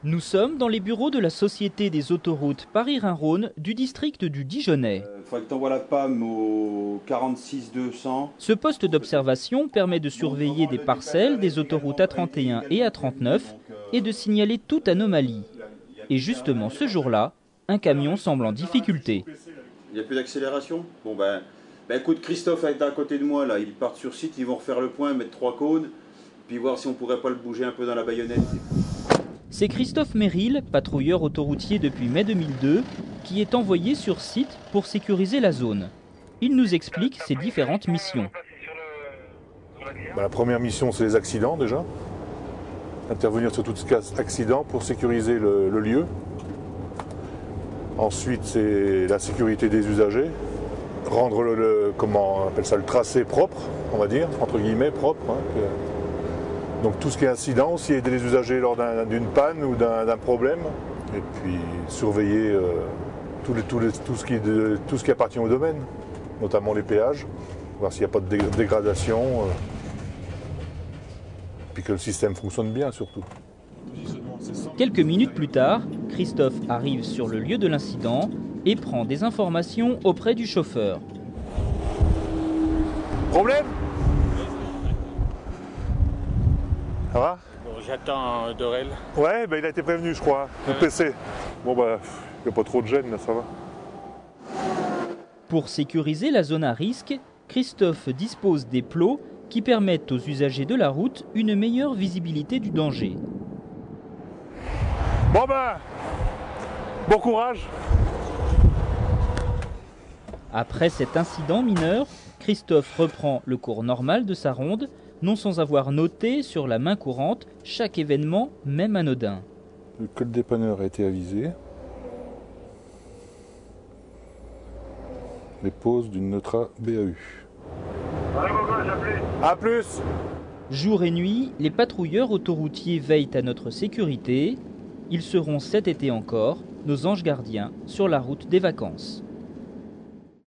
Nous sommes dans les bureaux de la Société des autoroutes Paris-Rhin-Rhône du district du Dijonais. Faudrait que tu envoies la PAM au 46 200. Ce poste d'observation permet de surveiller des parcelles des autoroutes A31 et A39 et de signaler toute anomalie. Et justement ce jour-là, un camion semble en difficulté. Il n'y a plus d'accélération. Bon écoute, Christophe est à côté de moi là, ils partent sur site, ils vont refaire le point, mettre 3 cônes, puis voir si on pourrait pas le bouger un peu dans la baïonnette. C'est Christophe Méril, patrouilleur autoroutier depuis mai 2002, qui est envoyé sur site pour sécuriser la zone. Il nous explique ses différentes missions. La première mission, c'est les accidents déjà. Intervenir sur tout cas accident pour sécuriser le lieu. Ensuite, c'est la sécurité des usagers. Rendre comment on appelle ça, le tracé propre, on va dire, entre guillemets propre. Donc tout ce qui est incident, aussi aider les usagers lors d'une panne ou d'un problème. Et puis surveiller tout ce qui appartient au domaine, notamment les péages, voir s'il n'y a pas de dégradation. Puis que le système fonctionne bien surtout. Quelques minutes plus tard, Christophe arrive sur le lieu de l'incident et prend des informations auprès du chauffeur. Problème ? Ça va ? Bon, j'attends Dorel. Ouais, il a été prévenu je crois, au PC. Bon il n'y a pas trop de gêne là, ça va. Pour sécuriser la zone à risque, Christophe dispose des plots qui permettent aux usagers de la route une meilleure visibilité du danger. Bon courage. Après cet incident mineur, Christophe reprend le cours normal de sa ronde, non sans avoir noté sur la main courante chaque événement, même anodin. Le code dépanneur a été avisé. Les pauses d'une Neutra BAU. A plus. Jour et nuit, les patrouilleurs autoroutiers veillent à notre sécurité. Ils seront cet été encore nos anges gardiens sur la route des vacances.